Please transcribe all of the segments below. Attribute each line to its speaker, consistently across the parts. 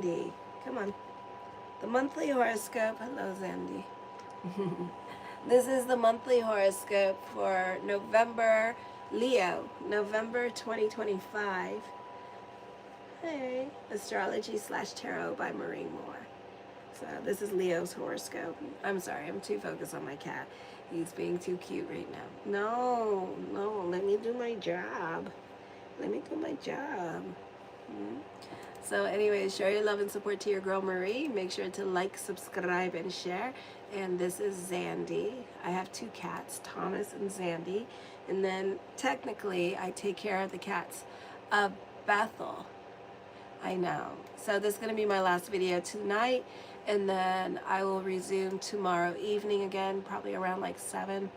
Speaker 1: Zandy. Come on. The monthly horoscope. Hello, Zandy. This is the monthly horoscope for November, Leo, November 2025. Hey, astrology / tarot by Marie Moore. So this is Leo's horoscope. I'm sorry, I'm too focused on my cat. He's being too cute right now. No, let me do my job. Let me do my job. So anyways, show your love and support to your girl Marie. Make sure to like, subscribe, and share. And this is Zandy. I have two cats, Thomas and Zandy. And then technically I take care of the cats of Bethel. I know. So this is going to be my last video tonight. And then I will resume tomorrow evening again, probably around like 6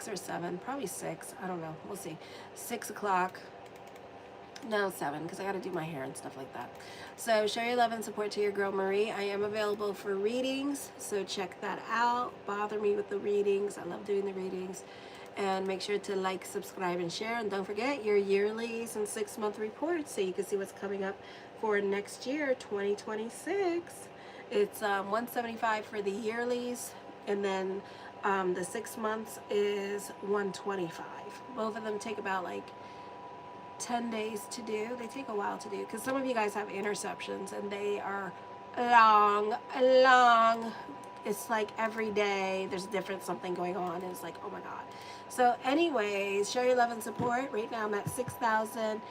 Speaker 1: or 7, probably 6. I don't know. We'll see. 6 o'clock. No, 7, because I got to do my hair and stuff like that. So show your love and support to your girl Marie. I am available for readings, so check that out. Bother me with the readings. I love doing the readings. And make sure to like, subscribe, and share. And don't forget your yearlies and 6-month reports so you can see what's coming up for next year, 2026. It's $175 for the yearlies, and then the 6 months is $125. Both of them take about like 10 days to do. They take a while to do because some of you guys have interceptions and they are long. It's like every day there's a different something going on, and it's like, oh my god. So anyways, show your love and support. Right now I'm at 6,000.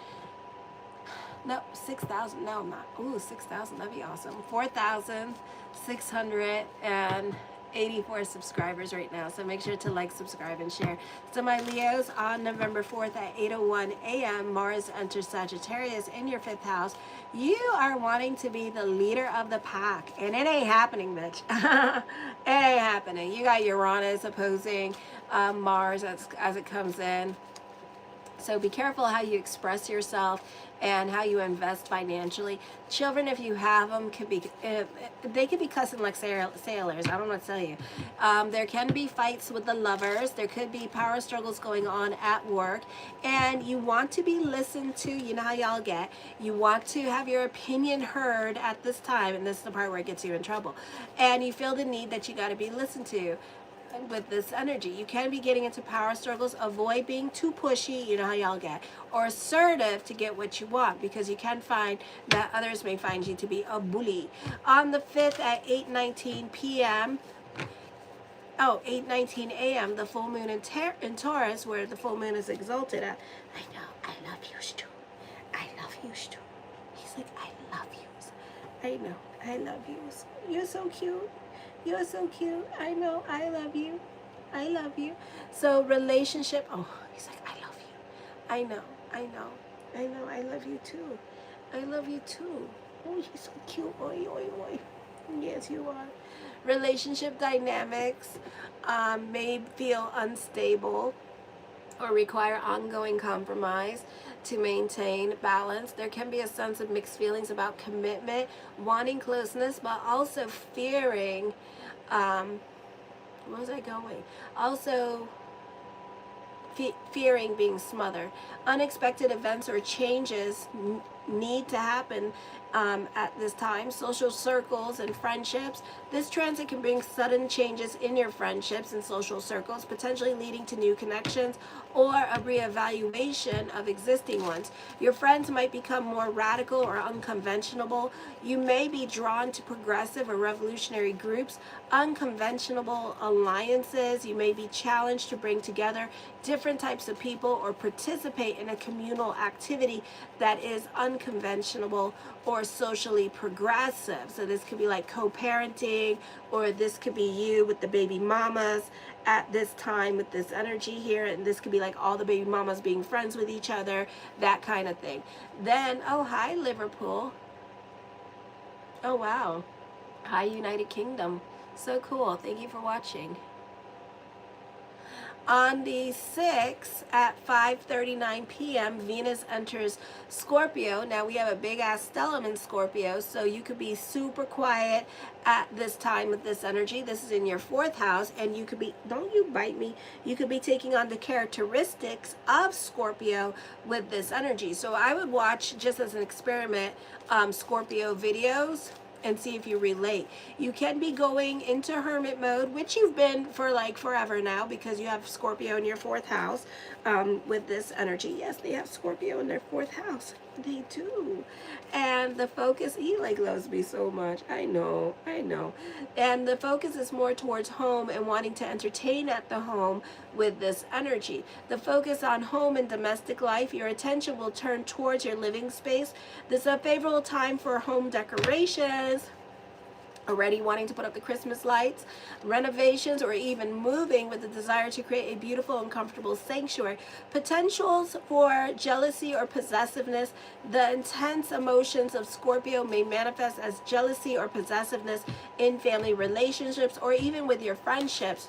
Speaker 1: No, 6,000. No, I'm not. Ooh, 6,000. That'd be awesome. 4,684 subscribers right now. So make sure to like, subscribe, and share. So my Leos, on November 4th at 8:01 a.m., Mars enters Sagittarius in your 5th house. You are wanting to be the leader of the pack. And it ain't happening, bitch. It ain't happening. You got Uranus opposing Mars as it comes in. So be careful how you express yourself and how you invest financially. Children, if you have them, they could be cussing like sailors. I don't know what to tell you. There can be fights with the lovers. There could be power struggles going on at work. And you want to be listened to. You know how y'all get. You want to have your opinion heard at this time. And this is the part where it gets you in trouble. And you feel the need that you got to be listened to. With this energy, you can be getting into power struggles. Avoid being too pushy, you know how y'all get, or assertive to get what you want, because you can find that others may find you to be a bully. On the 5th at 8:19 p.m. 8:19 a.m., the full moon in Taurus, where the full moon is exalted at. I know, I love you too. I love you too. He's like, I love you. I know, I love you. You're so cute. You're so cute. I know. I love you. I love you. So relationship. Oh, he's like, I love you. I know. I know. I know. I love you too. I love you too. Oh, you're so cute. Oi, oi, oi. Yes, you are. Relationship dynamics may feel unstable or require ongoing compromise to maintain balance. There can be a sense of mixed feelings about commitment, wanting closeness, but also fearing, where was I going? Also fearing being smothered. Unexpected events or changes need to happen at this time. Social circles and friendships. This transit can bring sudden changes in your friendships and social circles, potentially leading to new connections or a reevaluation of existing ones. Your friends might become more radical or unconventional. You may be drawn to progressive or revolutionary groups, unconventional alliances. You may be challenged to bring together different types of people or participate in a communal activity that is unconventional or socially progressive. So this could be like co-parenting, or this could be you with the baby mamas at this time with this energy here, and this could be like all the baby mamas being friends with each other, that kind of thing. Then, oh, hi Liverpool. Oh wow. Hi United Kingdom. So cool. Thank you for watching. On the 6th at 5:39 p.m., Venus enters Scorpio. Now we have a big ass stellium in Scorpio, so you could be super quiet at this time with this energy. This is in your 4th house, and you could be, don't you bite me, you could be taking on the characteristics of Scorpio with this energy. So I would watch, just as an experiment, Scorpio videos and see if you relate. You can be going into hermit mode, which you've been for like forever now, because you have Scorpio in your 4th house with this energy. Yes, they have Scorpio in their 4th house. They do. And the focus, he like loves me so much. I know. And the focus is more towards home and wanting to entertain at the home with this energy. The focus on home and domestic life, your attention will turn towards your living space. This is a favorable time for home decorations, already wanting to put up the Christmas lights, renovations, or even moving with the desire to create a beautiful and comfortable sanctuary. Potentials for jealousy or possessiveness. The intense emotions of Scorpio may manifest as jealousy or possessiveness in family relationships or even with your friendships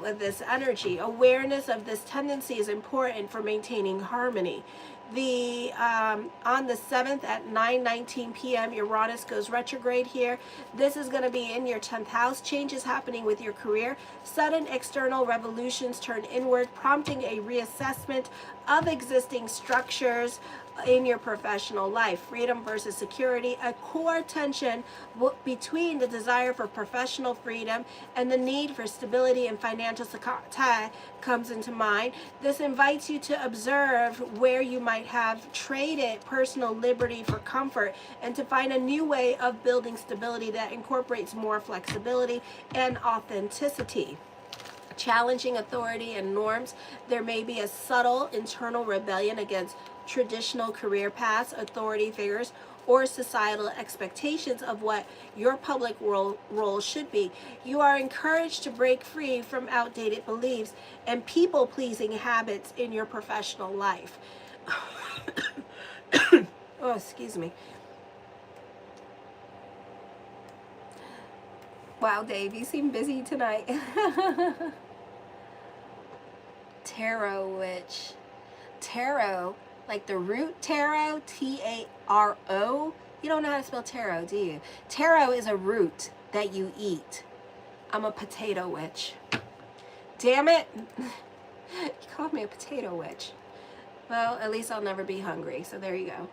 Speaker 1: with this energy. Awareness of this tendency is important for maintaining harmony. On the 7th at 9:19 p.m. Uranus goes retrograde here. This is going to be in your 10th house. Changes happening with your career. Sudden external revolutions turn inward, prompting a reassessment of existing structures in your professional life. Freedom versus security. A core tension between the desire for professional freedom and the need for stability and financial security comes into mind. This invites you to observe where you might have traded personal liberty for comfort and to find a new way of building stability that incorporates more flexibility and authenticity. Challenging authority and norms. There may be a subtle internal rebellion against traditional career paths, authority figures, or societal expectations of what your public role should be. You are encouraged to break free from outdated beliefs and people-pleasing habits in your professional life. Oh, excuse me. Wow, Dave, you seem busy tonight. Tarot witch. Tarot, like the root taro, T-A-R-O. You don't know how to spell tarot, do you? Taro is a root that you eat. I'm a potato witch. Damn it. You called me a potato witch. Well, at least I'll never be hungry, so there you go.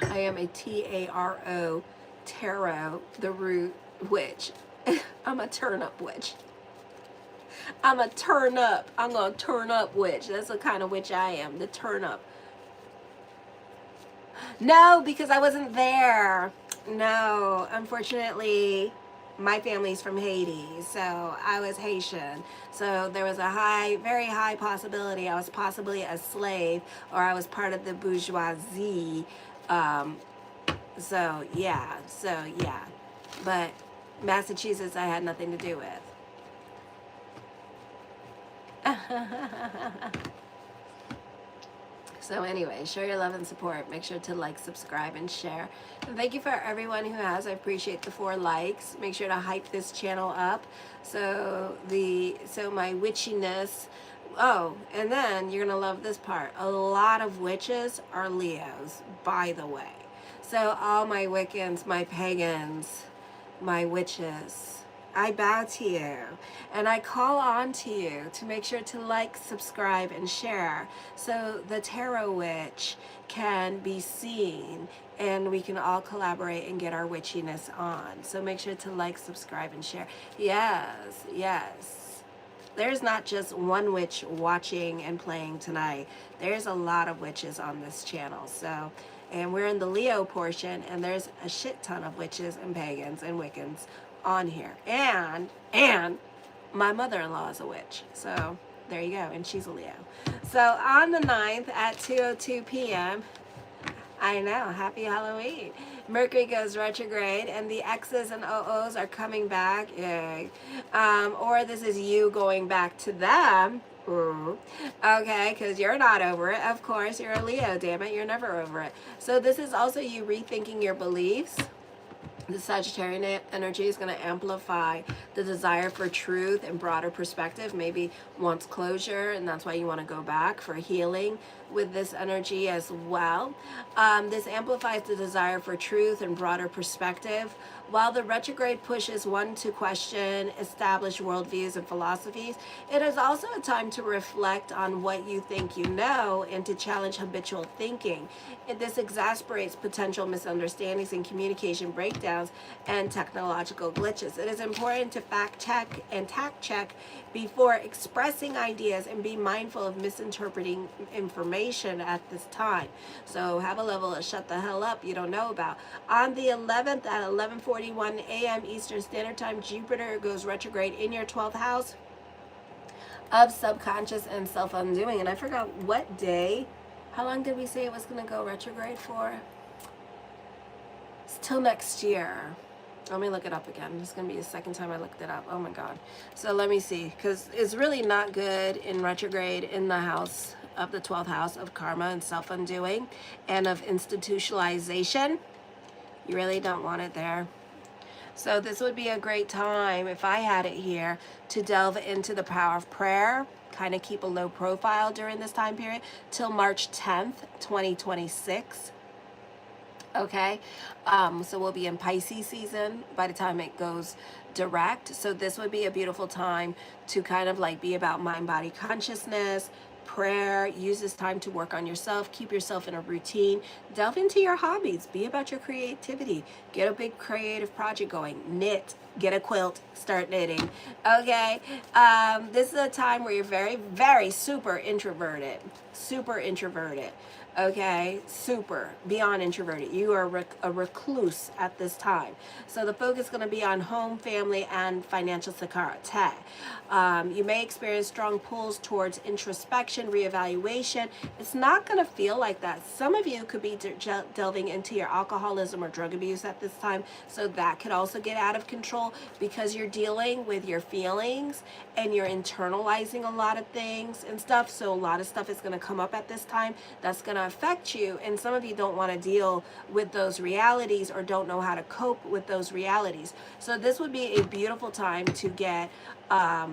Speaker 1: I am a T-A-R-O, taro, the root witch. I'm a turnip witch. I'm a turn up. I'm going to turn up witch. That's the kind of witch I am, the turn up. No, because I wasn't there. No, unfortunately, my family's from Haiti, so I was Haitian. So there was a very high possibility I was possibly a slave or I was part of the bourgeoisie. So yeah. But Massachusetts, I had nothing to do with. So anyway, show your love and support. Make sure to like, subscribe, and share. And thank you for everyone who has. I appreciate the 4 likes. Make sure to hype this channel up. So my witchiness. Oh, and then you're gonna love this part. A lot of witches are Leos, by the way. So all my Wiccans, my pagans, my witches, I bow to you and I call on to you to make sure to like, subscribe, and share so the tarot witch can be seen and we can all collaborate and get our witchiness on. So make sure to like, subscribe, and share. Yes. There's not just one witch watching and playing tonight. There's a lot of witches on this channel. So, and we're in the Leo portion, and there's a shit ton of witches and pagans and Wiccans on here, and my mother-in-law is a witch, so there you go, and she's a Leo. So on the 9th at 2:02 p.m. I know, happy Halloween, Mercury goes retrograde and the X's and OOs are coming back. Yay. Or this is you going back to them. Ooh. Okay, because you're not over it. Of course, you're a Leo, damn it, you're never over it. So this is also you rethinking your beliefs. The Sagittarian energy is going to amplify the desire for truth and broader perspective, maybe wants closure, and that's why you want to go back for healing with this energy as well. This amplifies the desire for truth and broader perspective, while the retrograde pushes one to question established worldviews and philosophies. It is also a time to reflect on what you think you know and to challenge habitual thinking. This exasperates potential misunderstandings and communication breakdowns and technological glitches. It is important to fact check and tact check before expressing ideas and be mindful of misinterpreting information at this time. So have a level of shut the hell up you don't know about. On the 11th at 11:41 a.m. Eastern Standard Time, Jupiter goes retrograde in your 12th house of subconscious and self-undoing. And I forgot what day. How long did we say it was going to go retrograde for? It's till next year. Let me look it up again. It's going to be the second time I looked it up. Oh my God. So let me see, because it's really not good in retrograde in the house of the 12th house of karma and self-undoing and of institutionalization. You really don't want it there. So this would be a great time, if I had it here, to delve into the power of prayer, kind of keep a low profile during this time period till March 10th, 2026. Okay, so we'll be in Pisces season by the time it goes direct. So this would be a beautiful time to kind of like be about mind, body, consciousness, prayer. Use this time to work on yourself, keep yourself in a routine, delve into your hobbies, be about your creativity, get a big creative project going, knit, get a quilt, start knitting. Okay, this is a time where you're very, very super introverted. Okay, super beyond introverted. You are a recluse at this time. So the focus is going to be on home, family, and financial security. You may experience strong pulls towards introspection, reevaluation. It's not going to feel like that. Some of you could be delving into your alcoholism or drug abuse at this time. So that could also get out of control because you're dealing with your feelings and you're internalizing a lot of things and stuff. So a lot of stuff is going to come up at this time that's going to affect you, and some of you don't want to deal with those realities or don't know how to cope with those realities. So this would be a beautiful time to get a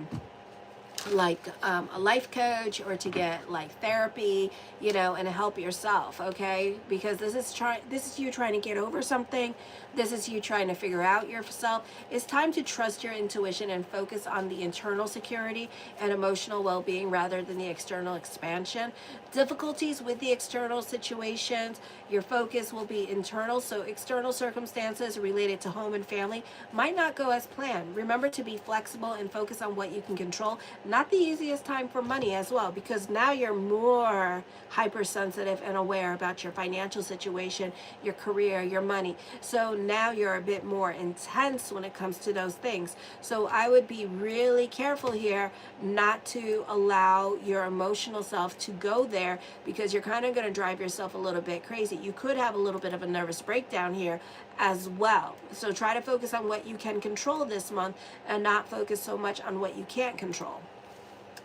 Speaker 1: life coach or to get like therapy, you know, and help yourself, okay? Because this is you trying to get over something. This is you trying to figure out yourself. It's time to trust your intuition and focus on the internal security and emotional well-being rather than the external expansion. Difficulties with the external situations, your focus will be internal. So external circumstances related to home and family might not go as planned. Remember to be flexible and focus on what you can control. Not the easiest time for money as well, because now you're more hypersensitive and aware about your financial situation, your career, your money. So now you're a bit more intense when it comes to those things. So I would be really careful here not to allow your emotional self to go there, because you're kind of going to drive yourself a little bit crazy. You could have a little bit of a nervous breakdown here as well. So try to focus on what you can control this month and not focus so much on what you can't control.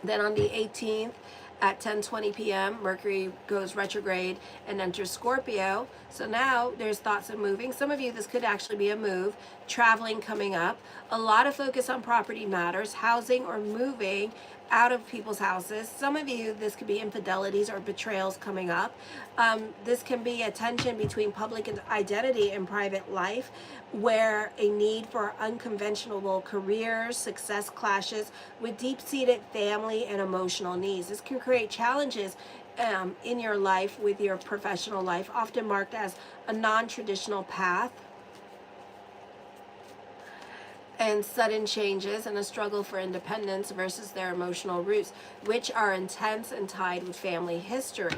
Speaker 1: Then on the 18th at 10:20 p.m., Mercury goes retrograde and enters Scorpio. So now there's thoughts of moving. Some of you, this could actually be a move, traveling coming up. A lot of focus on property matters, housing or moving out of people's houses. Some of you, this could be infidelities or betrayals coming up. This can be a tension between public identity and private life, where a need for unconventional careers, success clashes with deep-seated family and emotional needs. This can create challenges in your life with your professional life, often marked as a non-traditional path, and sudden changes and a struggle for independence versus their emotional roots, which are intense and tied with family history.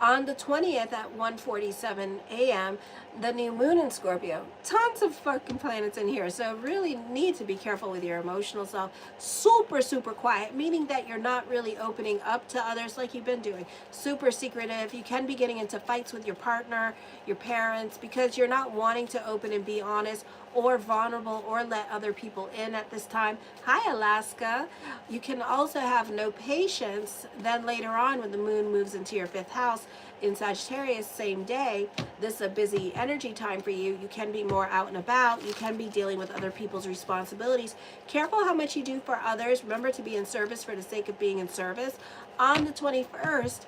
Speaker 1: On the 20th at 1:47 a.m., the new moon in Scorpio. Tons of fucking planets in here, so really need to be careful with your emotional self. Super, super quiet, meaning that you're not really opening up to others like you've been doing. Super secretive. You can be getting into fights with your partner, your parents, because you're not wanting to open and be honest or vulnerable or let other people in at this time. Hi, Alaska. You can also have no patience then later on when the moon moves into your 5th house in Sagittarius, same day. This is a busy energy time for you. You can be more out and about. You can be dealing with other people's responsibilities. Careful how much you do for others. Remember to be in service for the sake of being in service. On the 21st,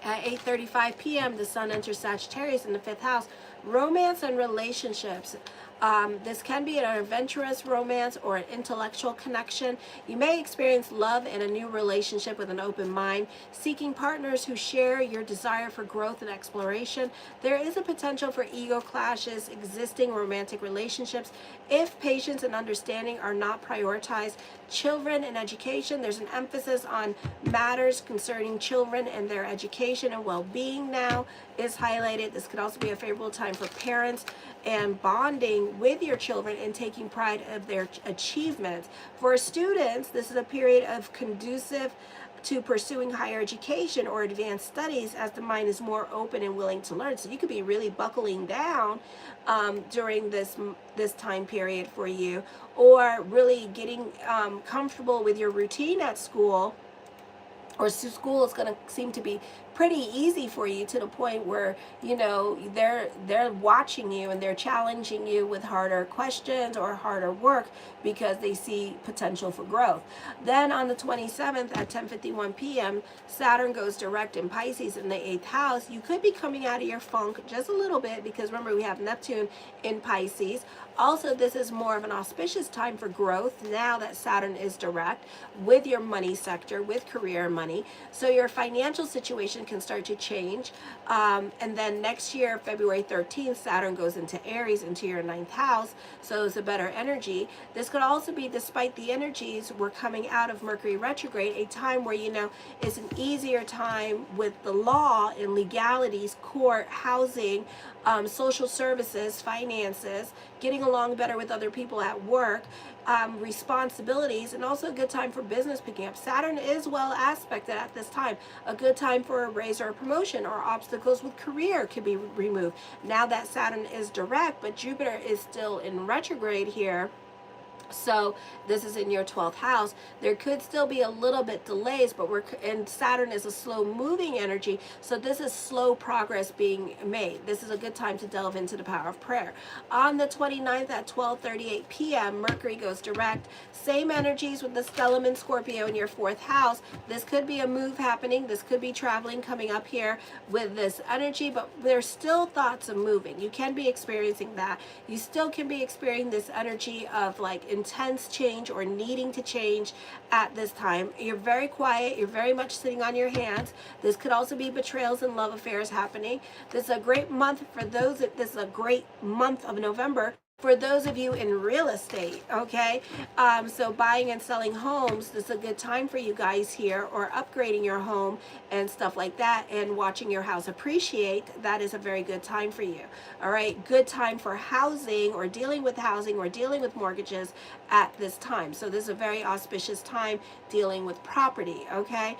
Speaker 1: at 8:35 p.m., the sun enters Sagittarius in the 5th house. Romance and relationships. This can be an adventurous romance or an intellectual connection. You may experience love in a new relationship with an open mind, seeking partners who share your desire for growth and exploration. There is a potential for ego clashes, existing romantic relationships, if patience and understanding are not prioritized. Children and education, there's an emphasis on matters concerning children and their education and well-being now is highlighted. This could also be a favorable time for parents and bonding with your children and taking pride of their achievements. For students, this is a period of conducive to pursuing higher education or advanced studies as the mind is more open and willing to learn. So you could be really buckling down during this time period for you, or really getting comfortable with your routine at school, or school is going to seem to be pretty easy for you to the point where, you know, they're watching you and they're challenging you with harder questions or harder work because they see potential for growth. Then on the 27th at 10:51 p.m., Saturn goes direct in Pisces in the 8th house. You could be coming out of your funk just a little bit because remember we have Neptune in Pisces. Also, this is more of an auspicious time for growth now that Saturn is direct with your money sector, with career and money. So your financial situation can start to change. And then next year, February 13th, Saturn goes into Aries, into your 9th house. So it's a better energy. This could also be, despite the energies, we're coming out of Mercury retrograde, a time where, you know, it's an easier time with the law and legalities, court, housing, social services, finances, getting along better with other people at work, responsibilities, and also a good time for business picking up. Saturn is well aspected at this time. A good time for a raise or a promotion, or obstacles with career could be removed. Now that Saturn is direct, but Jupiter is still in retrograde here. So this is in your 12th house. There could still be a little bit delays, but and Saturn is a slow moving energy. So this is slow progress being made. This is a good time to delve into the power of prayer. On the 29th at 12:38 p.m., Mercury goes direct. Same energies with the stellium in Scorpio in your 4th house. This could be a move happening. This could be traveling coming up here with this energy, but there's still thoughts of moving. You can be experiencing that. You still can be experiencing this energy of like intense change or needing to change at this time. You're very quiet. You're very much sitting on your hands. This could also be betrayals and love affairs happening. This is a great month for those. This is a great month of November for those of you in real estate, okay? So buying and selling homes, this is a good time for you guys here, or upgrading your home and stuff like that, and watching your house appreciate. That is a very good time for you, all right? Good time for housing, or dealing with housing, or dealing with mortgages at this time. So this is a very auspicious time dealing with property, okay?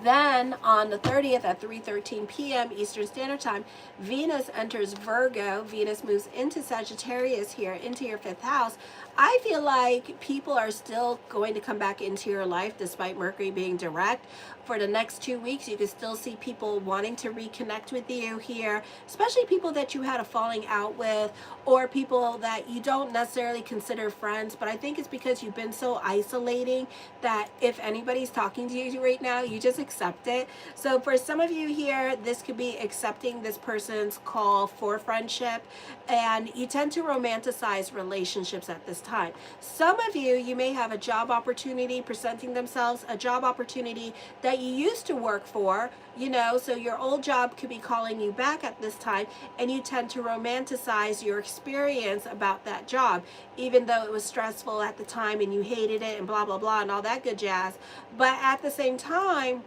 Speaker 1: Then on the 30th at 3:13 p.m. Eastern Standard Time, Venus enters Virgo. Venus moves into Sagittarius here, into your 5th house. I feel like people are still going to come back into your life despite Mercury being direct. For the next 2 weeks, you can still see people wanting to reconnect with you here, especially people that you had a falling out with, or people that you don't necessarily consider friends, but I think it's because you've been so isolating that if anybody's talking to you right now, you just accept it. So for some of you here, this could be accepting this person's call for friendship, and you tend to romanticize relationships at this time. Some of you, you may have a job opportunity presenting themselves, a job opportunity that you used to work for, you know, so your old job could be calling you back at this time, and you tend to romanticize your experience about that job, even though it was stressful at the time and you hated it and blah, blah, blah, and all that good jazz. But at the same time,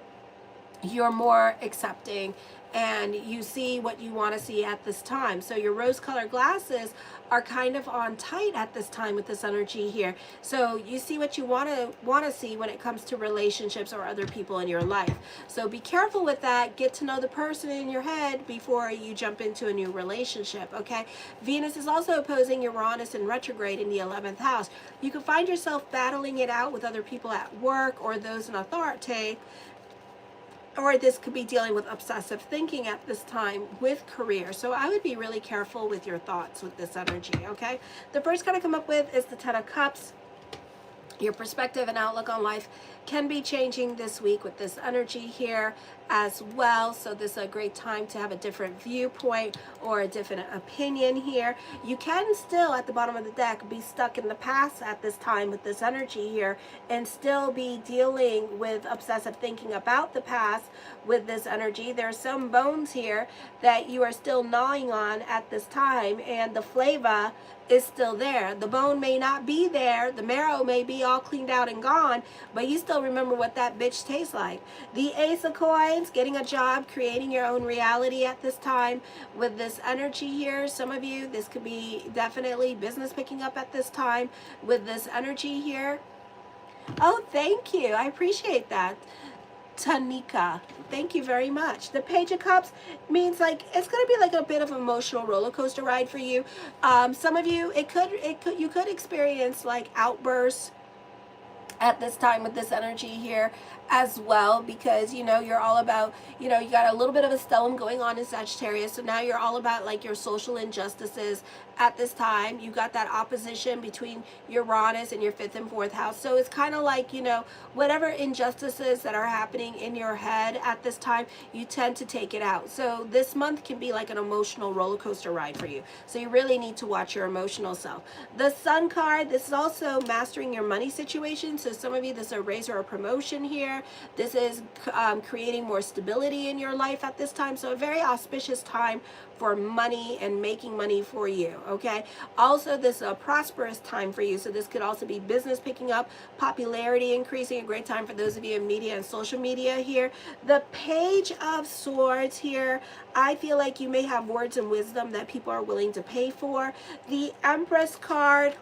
Speaker 1: you're more accepting and you see what you want to see at this time. So your rose-colored glasses are kind of on tight at this time with this energy here. So you see what you want to see when it comes to relationships or other people in your life. So be careful with that. Get to know the person in your head before you jump into a new relationship, okay? Venus is also opposing Uranus in retrograde in the 11th house. You can find yourself battling it out with other people at work or those in authority, or this could be dealing with obsessive thinking at this time with career. So I would be really careful with your thoughts with this energy, okay? The first card I come up with is the Ten of Cups. Your perspective and outlook on life can be changing this week with this energy here as well. So this is a great time to have a different viewpoint or a different opinion here. You can still, at the bottom of the deck, be stuck in the past at this time with this energy here and still be dealing with obsessive thinking about the past with this energy. There are some bones here that you are still gnawing on at this time, and the flavor is still there. The bone may not be there, the marrow may be all cleaned out and gone, but you still remember what that bitch tastes like. The Ace of Coins, getting a job, creating your own reality at this time with this energy here. Some of you, this could be definitely business picking up at this time with this energy here. Oh, thank you. I appreciate that, Tanika. Thank you very much. The Page of Cups means like it's going to be like a bit of an emotional roller coaster ride for you. Some of you, you could experience like outbursts at this time with this energy here as well, because you know you're all about, you know, you got a little bit of a stellium going on in Sagittarius, so now you're all about like your social injustices at this time. You got that opposition between Uranus and your 5th and 4th house, so it's kind of like, you know, whatever injustices that are happening in your head at this time, you tend to take it out. So this month can be like an emotional roller coaster ride for you, so you really need to watch your emotional self. The Sun card, this is also mastering your money situation. So some of you, this is a raise or a promotion here. This is creating more stability in your life at this time. So a very auspicious time for money and making money for you, okay? Also, this is a prosperous time for you. So this could also be business picking up, popularity increasing, a great time for those of you in media and social media here. The Page of Swords here, I feel like you may have words and wisdom that people are willing to pay for. The Empress card,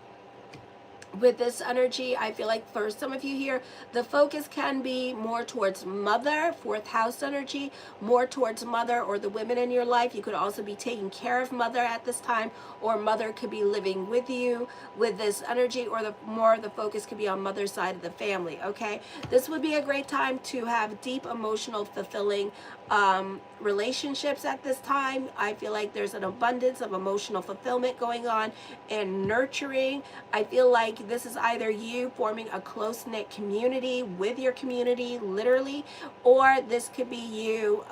Speaker 1: with this energy, I feel like for some of you here, the focus can be more towards mother, 4th house energy, more towards mother or the women in your life. You could also be taking care of mother at this time, or mother could be living with you with this energy, or the focus could be on mother's side of the family, okay? This would be a great time to have deep, emotional, fulfilling relationships at this time. I feel like there's an abundance of emotional fulfillment going on and nurturing. I feel like this is either you forming a close-knit community with your community, literally, or this could be you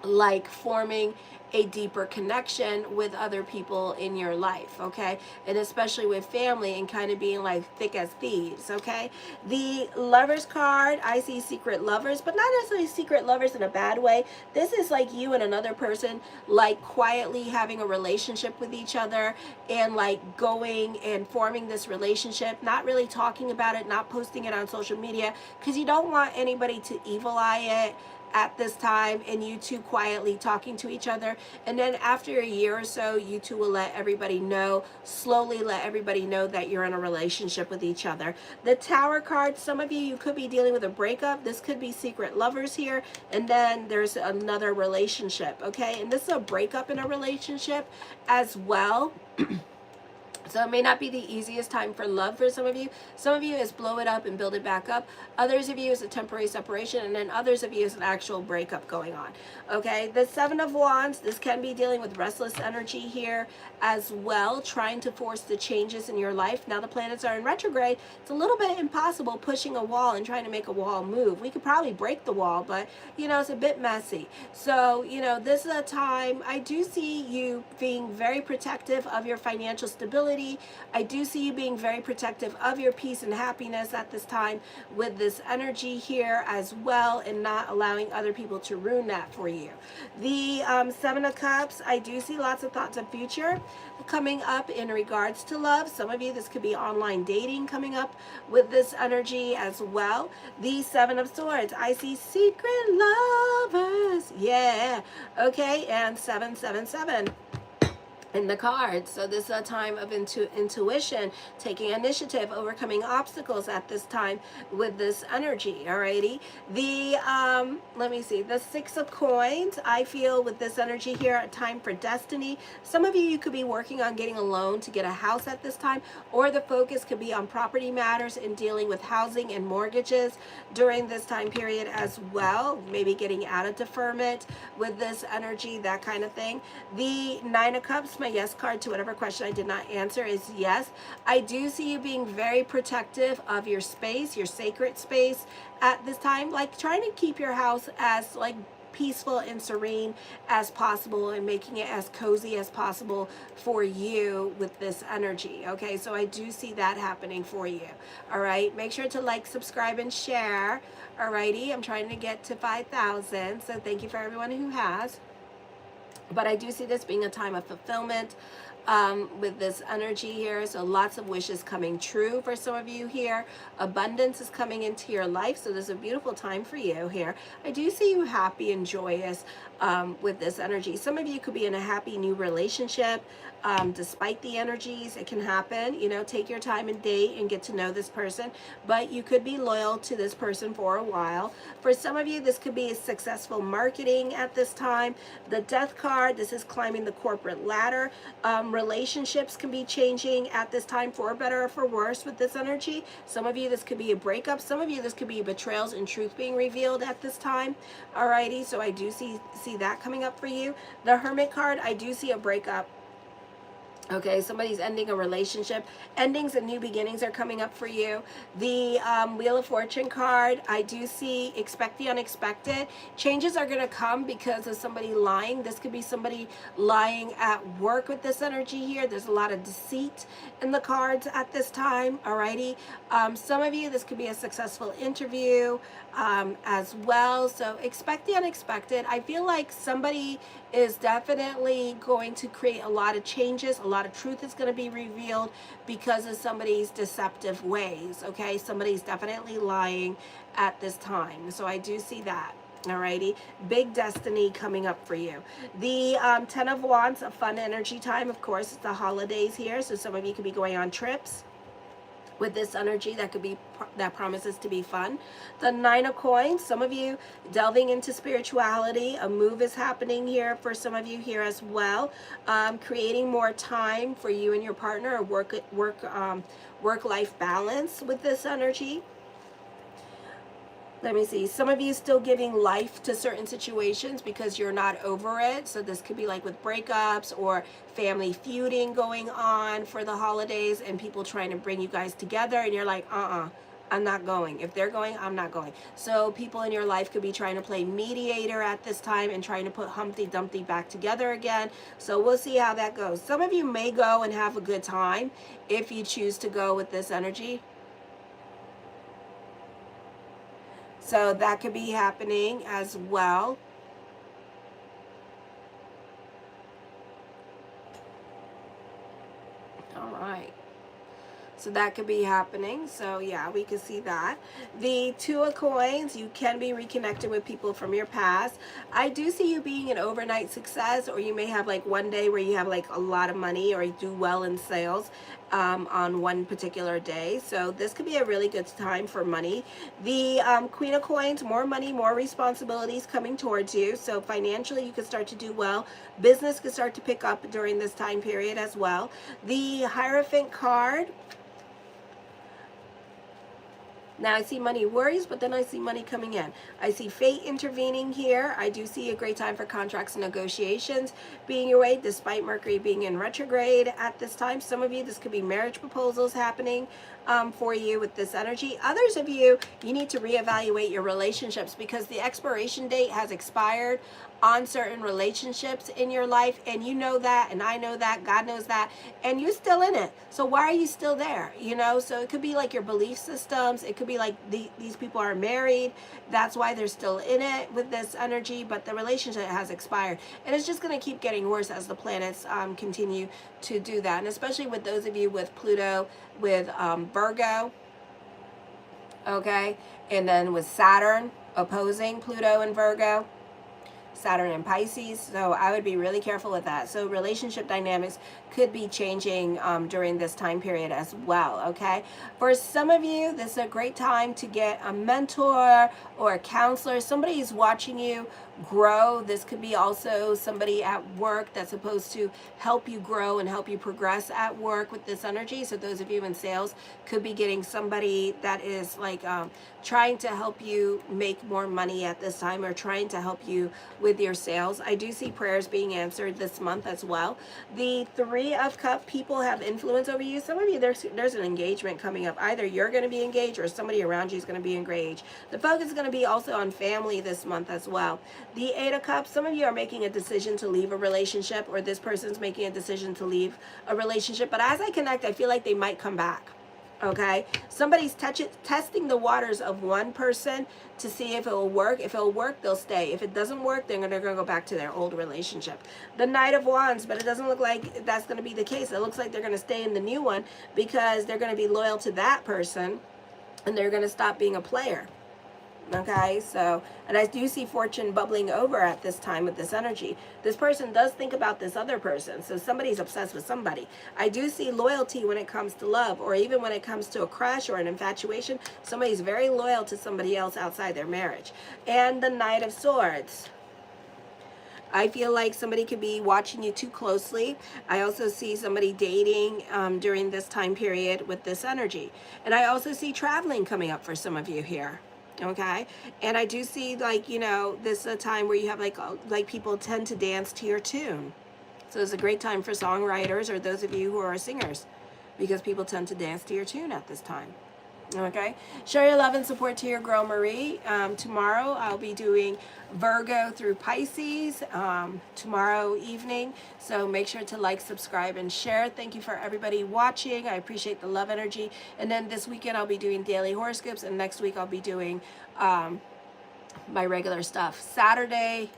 Speaker 1: like forming a deeper connection with other people in your life, okay? And especially with family, and kind of being like thick as thieves, okay? The Lovers card, I see secret lovers, but not necessarily secret lovers in a bad way. This is like you and another person like quietly having a relationship with each other, and like going and forming this relationship, not really talking about it, not posting it on social media, because you don't want anybody to evil eye it at this time, and you two quietly talking to each other. And then after a year or so, you two will let everybody know, slowly let everybody know that you're in a relationship with each other. The Tower card, some of you, you could be dealing with a breakup. This could be secret lovers here, and then there's another relationship, okay? And this is a breakup in a relationship as well. So it may not be the easiest time for love for some of you. Some of you is blow it up and build it back up. Others of you is a temporary separation, and then others of you is an actual breakup going on. Okay, the Seven of Wands, this can be dealing with restless energy here as well, trying to force the changes in your life. Now the planets are in retrograde. It's a little bit impossible pushing a wall and trying to make a wall move. We could probably break the wall, but you know, it's a bit messy. So, you know, this is a time, I do see you being very protective of your financial stability. I do see you being very protective of your peace and happiness at this time with this energy here as well, and not allowing other people to ruin that for you. The Seven of Cups, I do see lots of thoughts of future coming up in regards to love. Some of you, this could be online dating coming up with this energy as well. The Seven of Swords, I see secret lovers. Yeah. Okay, and 777. in the cards. So this is a time of intuition, taking initiative, overcoming obstacles at this time with this energy. Alrighty. The let me see, the 6 of coins, I feel with this energy here, a time for destiny. Some of you could be working on getting a loan to get a house at this time, or the focus could be on property matters and dealing with housing and mortgages during this time period as well. Maybe getting out of deferment with this energy, that kind of thing. The 9 of Cups, my yes card to whatever question I did not answer is yes. I do see you being very protective of your space, your sacred space at this time, like trying to keep your house as like peaceful and serene as possible and making it as cozy as possible for you with this energy. Okay, so I do see that happening for you. All right, make sure to like, subscribe, and share. Alrighty, I'm trying to get to 5,000, so thank you for everyone who has. But I do see this being a time of fulfillment with this energy here. So lots of wishes coming true for some of you here. Abundance is coming into your life. So this is a beautiful time for you here. I do see you happy and joyous with this energy. Some of you could be in a happy new relationship. Despite the energies, it can happen. You know, take your time and date and get to know this person. But you could be loyal to this person for a while. For some of you, this could be successful marketing at this time. The Death card, this is climbing the corporate ladder. Relationships can be changing at this time for better or for worse with this energy. Some of you, this could be a breakup. Some of you, this could be betrayals and truth being revealed at this time. Alrighty, so I do see that coming up for you. The Hermit card, I do see a breakup. Okay, somebody's ending a relationship. Endings and new beginnings are coming up for you. The Wheel of Fortune card, I do see expect the unexpected. Changes are going to come because of somebody lying. This could be somebody lying at work with this energy here. There's a lot of deceit in the cards at this time. Alrighty. Some of you, this could be a successful interview as well. So expect the unexpected. I feel like somebody is definitely going to create a lot of changes. A lot of truth is going to be revealed because of somebody's deceptive ways. Okay, somebody's definitely lying at this time. So I do see that. Alrighty, big destiny coming up for you. The 10 of Wands, a fun energy time. Of course, it's the holidays here, so some of you could be going on trips with this energy that promises to be fun. The 9 of Coins, some of you delving into spirituality. A move is happening here for some of you here as well. Creating more time for you and your partner, a work-life balance with this energy. Let me see. Some of you still giving life to certain situations because you're not over it. So this could be like with breakups or family feuding going on for the holidays and people trying to bring you guys together and you're like, I'm not going. If they're going, I'm not going. So people in your life could be trying to play mediator at this time and trying to put Humpty Dumpty back together again. So we'll see how that goes. Some of you may go and have a good time if you choose to go with this energy. So that could be happening as well. All right. So that could be happening. So yeah, we can see that. The 2 of Coins, you can be reconnected with people from your past. I do see you being an overnight success, or you may have like one day where you have like a lot of money or you do well in sales on one particular day. So this could be a really good time for money. The Queen of Coins, more money, more responsibilities coming towards you. So financially, you could start to do well. Business could start to pick up during this time period as well. The Hierophant card. Now I see money worries, but then I see money coming in. I see fate intervening here. I do see a great time for contracts and negotiations being your way, despite Mercury being in retrograde at this time. Some of you, this could be marriage proposals happening for you with this energy. Others of you, you need to reevaluate your relationships because the expiration date has expired on certain relationships in your life, and you know that, and I know that, God knows that, and you're still in it. So why are you still there? You know, so it could be like your belief systems. It could be like these people are married. That's why they're still in it with this energy, but the relationship has expired. And it's just going to keep getting worse as the planets continue to do that. And especially with those of you with Pluto, with Virgo, okay, and then with Saturn opposing Pluto and Virgo. Saturn in Pisces, so I would be really careful with that. So relationship dynamics could be changing during this time period as well, okay? For some of you, this is a great time to get a mentor or a counselor. Somebody is watching you grow. This could be also somebody at work that's supposed to help you grow and help you progress at work with this energy. So those of you in sales could be getting somebody that is like trying to help you make more money at this time, or trying to help you with your sales. I do see prayers being answered this month as well. The Three of Cups, people have influence over you. Some of you, there's an engagement coming up. Either you're going to be engaged or somebody around you is going to be engaged. The focus is going to be also on family this month as well. The Eight of Cups, some of you are making a decision to leave a relationship, or this person's making a decision to leave a relationship. But as I connect, I feel like they might come back. Okay, somebody's testing the waters of one person to see if it will work. If it will work, they'll stay. If it doesn't work, they're going to go back to their old relationship. The Knight of Wands, but it doesn't look like that's going to be the case. It looks like they're going to stay in the new one because they're going to be loyal to that person, and they're going to stop being a player. Okay, so, and I do see fortune bubbling over at this time with this energy. This person does think about this other person, so somebody's obsessed with somebody. I do see loyalty when it comes to love, or even when it comes to a crush or an infatuation. Somebody's very loyal to somebody else outside their marriage. And the Knight of Swords. I feel like somebody could be watching you too closely. I also see somebody dating during this time period with this energy. And I also see traveling coming up for some of you here. Okay, and I do see, like, you know, this is a time where you have like people tend to dance to your tune. So it's a great time for songwriters or those of you who are singers, because people tend to dance to your tune at this time. Okay, show your love and support to your girl Marie. Tomorrow I'll be doing Virgo through Pisces tomorrow evening, so make sure to like, subscribe, and share. Thank you for everybody watching. I appreciate the love energy. And then this weekend I'll be doing daily horoscopes, and next week I'll be doing my regular stuff. Saturday,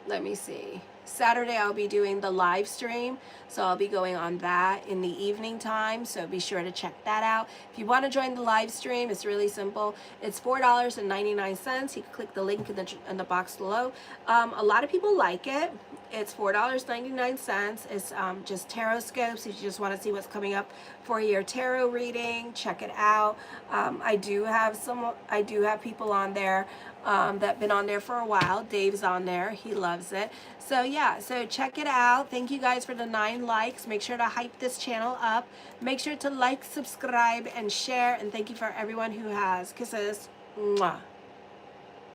Speaker 1: let me see. Saturday I'll be doing the live stream, so I'll be going on that in the evening time, so be sure to check that out. If you want to join the live stream, it's really simple. It's $4.99. You can click the link in the box below. A lot of people like it. It's $4.99. It's just tarot scopes. If you just want to see what's coming up for your tarot reading, check it out. I do have people on there that been on there for a while. Dave's on there. He loves it. So yeah, so check it out. Thank you guys for the 9 likes. Make sure to hype this channel up. Make sure to like, subscribe, and share. And thank you for everyone who has. Kisses. Mwah.